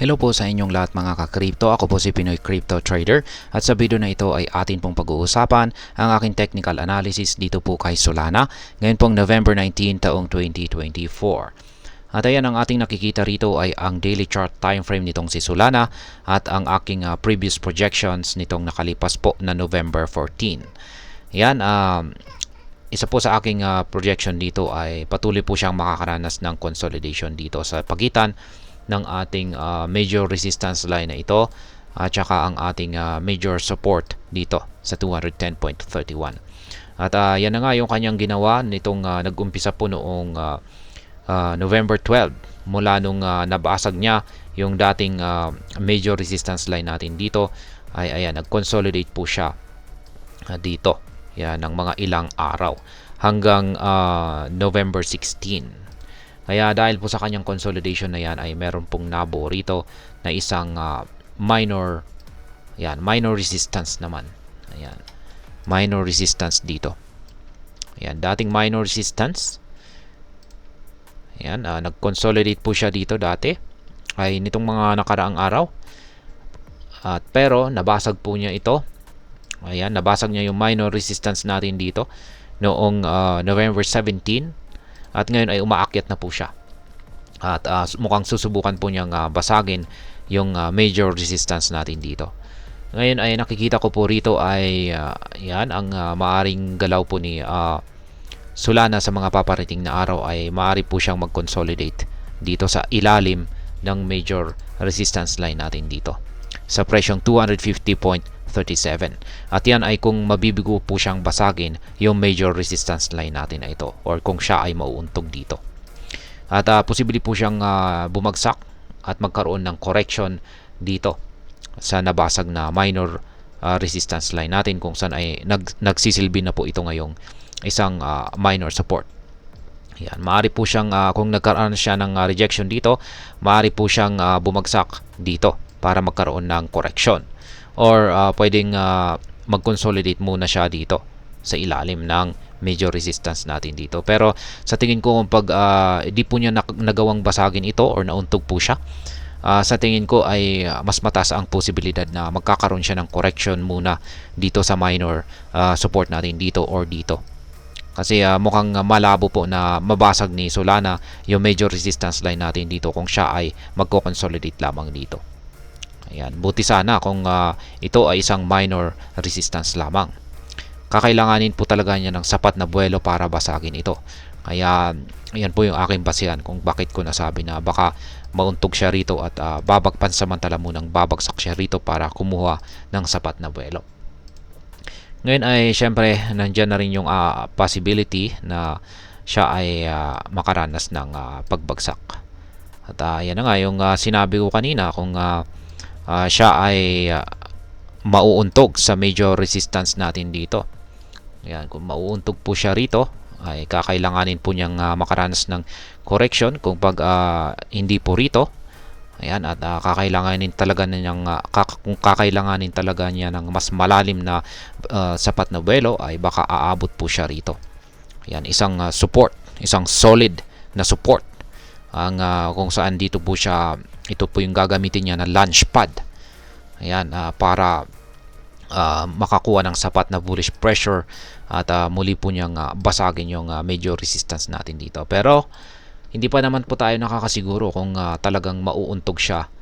Hello po sa inyong lahat mga ka-crypto. Ako po si Pinoy Crypto Trader at sa video na ito ay atin pong pag-uusapan ang aking technical analysis dito po kay Solana ngayon pong November 19 taong 2024. At ayan, ang ating nakikita rito ay ang daily chart time frame nitong si Solana at ang aking previous projections nitong nakalipas po na November 14. Yan, isa po sa aking projection dito ay patuloy po siyang makakaranas ng consolidation dito sa pagitan ng ating major resistance line na ito at saka ang ating major support dito sa 210.31. At yan na nga yung kanyang ginawa nitong nag-umpisa po noong November 12 mula nung nabasag niya yung dating major resistance line natin dito ay ayan, nag-consolidate po siya dito yan ng mga ilang araw hanggang November 16. Kaya dahil po sa kanyang consolidation na yan ay meron pong nabuo rito na isang minor resistance naman. Ayan, minor resistance dito. Ayan, dating minor resistance. Ayan, nag-consolidate po siya dito dati ay nitong mga nakaraang araw. At pero nabasag po niya ito. Ayan, nabasag niya yung minor resistance natin dito noong November 17 at ngayon ay umaakyat na po siya. At mukhang susubukan po niyang basagin yung major resistance natin dito. Ngayon ay nakikita ko po rito ay yan ang maaring galaw po ni Solana sa mga paparating na araw ay maaari po siyang mag-consolidate dito sa ilalim ng major resistance line natin dito sa presyong 250.37. At yan ay kung mabibigo po siyang basagin yung major resistance line natin na ito or kung siya ay mauuntog dito. At posible po siyang bumagsak at magkaroon ng correction dito sa nabasag na minor resistance line natin kung saan ay nagsisilbi na po ito ngayong isang minor support. Yan, maaari po siyang kung nagkaroon siya ng rejection dito, maaari po siyang bumagsak dito para magkaroon ng correction or pwedeng mag-consolidate muna siya dito sa ilalim ng major resistance natin dito. Pero sa tingin ko pag di po niya nagawang basagin ito or nauntog po siya, sa tingin ko ay mas mataas ang posibilidad na magkakaroon siya ng correction muna dito sa minor support natin dito or dito. Kasi mukhang malabo po na mabasag ni Solana yung major resistance line natin dito kung siya ay magko-consolidate lamang dito. Ayan, buti sana kung ito ay isang minor resistance lamang. Kakailanganin po talaga niya ng sapat na buwelo para basagin ito. Kaya ayan po yung aking basihan kung bakit ko nasabi na baka mauntog siya rito at pansamantala munang babagsak siya rito para kumuha ng sapat na buwelo. Ngayon ay syempre nandiyan na rin yung possibility na siya ay makaranas ng pagbagsak. At yan na nga yung sinabi ko kanina kung siya ay mauuntog sa major resistance natin dito. Ayan, kung mauuntog po siya rito ay kakailanganin po niyang makaranas ng correction kung pag hindi po rito. Ayan, at kakailanganin talaga niya ng mas malalim na sapat na buwelo ay baka aabot po siya rito. Ayan, isang support, isang solid na support ang kung saan dito po siya, ito po yung gagamitin niya na launch pad. Ayan, para makakuha ng sapat na bullish pressure at muli po niyang basagin yung major resistance natin dito. Pero hindi pa naman po tayo nakakasiguro kung talagang mauuntog siya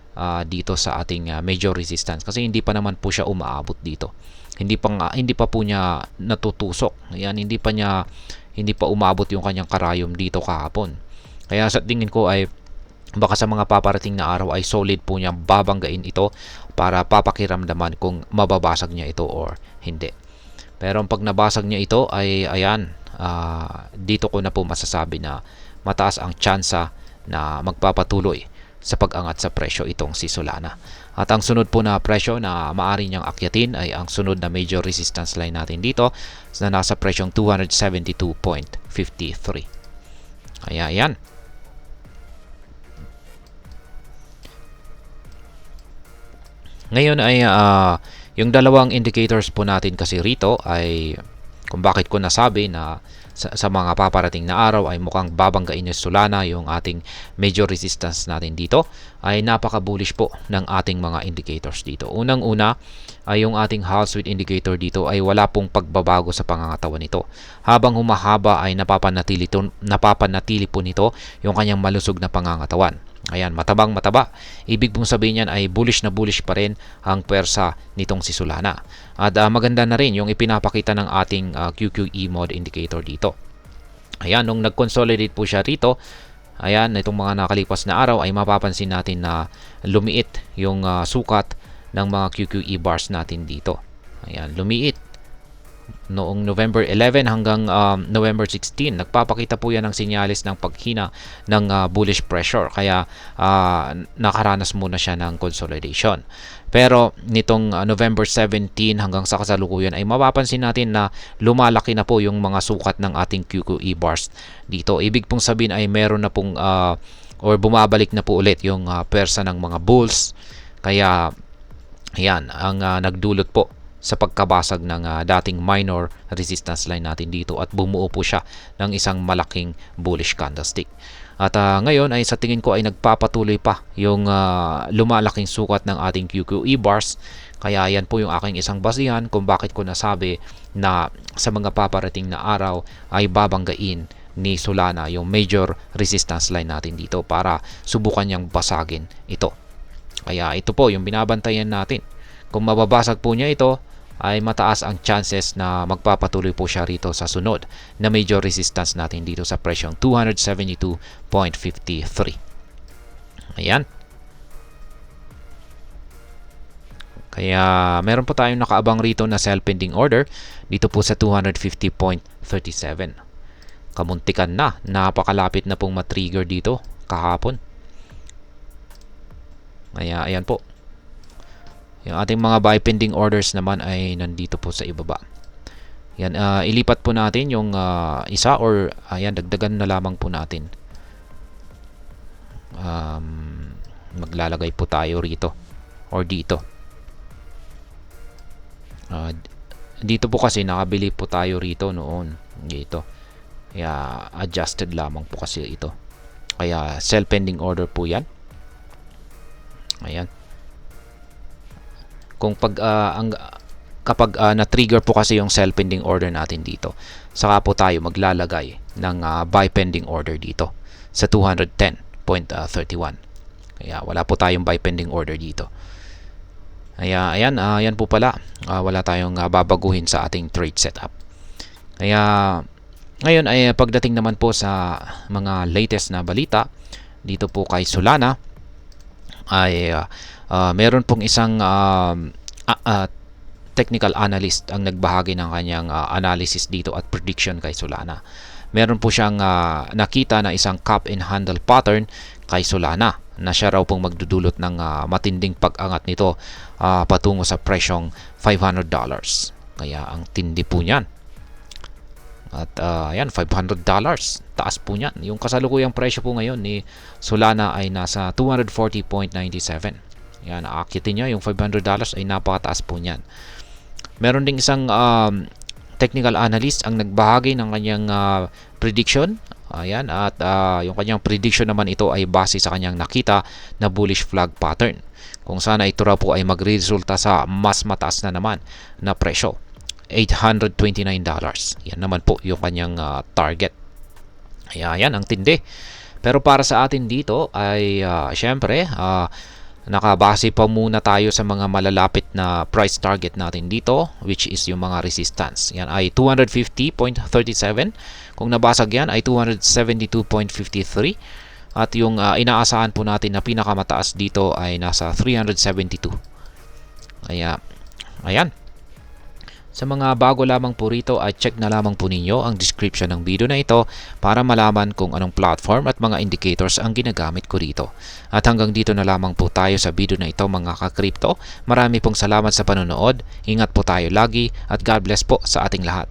dito sa ating major resistance kasi hindi pa naman po siya umaabot dito. Hindi pa po niya natutusok. Ayan, hindi pa umabot yung kanyang karayom dito kahapon. Kaya sa tingin ko ay baka sa mga paparating na araw ay solid po niya babanggain ito para papakiramdaman kung mababasag niya ito or hindi. Pero pag nabasag niya ito ay ayan, dito ko na po masasabi na mataas ang tsansa na magpapatuloy sa pag-angat sa presyo itong si Solana. At ang sunod po na presyo na maaari niyang akyatin ay ang sunod na major resistance line natin dito na nasa presyong 272.53. Kaya yan. Ngayon ay yung dalawang indicators po natin kasi rito ay kung bakit ko nasabi na sa mga paparating na araw ay mukhang babanggain ni Solana yung ating major resistance natin dito, ay napaka-bullish po ng ating mga indicators dito. Unang-una ay yung ating Hall Street indicator dito ay wala pong pagbabago sa pangangatawan nito. Habang humahaba ay napapanatili po nito yung kanyang malusog na pangangatawan. Ayan, matabang mataba. Ibig pong sabihin yan ay bullish na bullish pa rin ang pwersa nitong si Solana. At maganda na rin yung ipinapakita ng ating QQE mode indicator dito. Ayan, nung nag-consolidate po siya rito, ayan, itong mga nakalipas na araw ay mapapansin natin na lumiit yung sukat ng mga QQE bars natin dito. Ayan, lumiit. Noong November 11 hanggang November 16, nagpapakita po yan ng sinyalis ng paghina ng bullish pressure. Kaya nakaranas muna siya ng consolidation. Pero nitong November 17 hanggang sa kasalukuyan ay mapapansin natin na lumalaki na po yung mga sukat ng ating QQE bars dito. Ibig pong sabihin ay meron na pong or bumabalik na po ulit yung pwersa ng mga bulls. Kaya yan ang nagdulot po sa pagkabasag ng dating minor resistance line natin dito at bumuo po siya ng isang malaking bullish candlestick. At ngayon ay sa tingin ko ay nagpapatuloy pa yung lumalaking sukat ng ating QQE bars. Kaya yan po yung aking isang basihan kung bakit ko nasabi na sa mga paparating na araw ay babanggain ni Solana yung major resistance line natin dito para subukan niyang basagin ito. Kaya ito po yung binabantayan natin. Kung mababasag po niya ito, ay mataas ang chances na magpapatuloy po siya rito sa sunod na major resistance natin dito sa presyong 272.53. Ayan. Kaya meron po tayong nakaabang rito na sell pending order dito po sa 250.37. Kamuntikan na, napakalapit na pong matrigger dito kahapon. Kaya ayan po. Yung ating mga buy pending orders naman ay nandito po sa ibaba. Yan, ilipat po natin yung isa or ayan, dagdagan na lamang po natin. Maglalagay po tayo rito or dito. Dito po kasi nakabili po tayo rito noon. Dito. Kaya adjusted lamang po kasi ito. Kaya sell pending order po yan. Ayan. Kung kapag na-trigger po kasi yung sell pending order natin dito, saka po tayo maglalagay ng buy pending order dito sa 210.31. Kaya wala po tayong buy pending order dito. Kaya ayan, ayan po pala. Wala tayong babaguhin sa ating trade setup. Kaya ngayon ay pagdating naman po sa mga latest na balita dito po kay Solana ay meron pong isang technical analyst ang nagbahagi ng kanyang analysis dito at prediction kay Solana. Meron po siyang nakita na isang cup and handle pattern kay Solana na siya raw pong magdudulot ng matinding pag-angat nito patungo sa presyong $500. Kaya ang tindi po niyan. At ayan, $500. Taas po niyan. Yung kasalukuyang presyo po ngayon ni Solana ay nasa 240.97. Yan, aakitin niya yung $500 ay napakataas po niyan. Meron ding isang technical analyst ang nagbahagi ng kanyang prediction. Ayan, at yung kanyang prediction naman ito ay base sa kanyang nakita na bullish flag pattern. Kung sana ito raw po ay magresulta sa mas mataas na naman na presyo. $829. Yan naman po yung kanyang target. Ayan, ang tindi. Pero para sa atin dito ay syempre, nakabase pa muna tayo sa mga malalapit na price target natin dito, which is yung mga resistance. Yan ay 250.37. Kung nabasag yan ay 272.53. At yung inaasahan po natin na pinakamataas dito ay nasa 372. Kaya, ayan. Sa mga bago lamang po rito ay check na lamang po ninyo ang description ng video na ito para malaman kung anong platform at mga indicators ang ginagamit ko rito. At hanggang dito na lamang po tayo sa video na ito mga ka-crypto. Marami pong salamat sa panonood. Ingat po tayo lagi at God bless po sa ating lahat.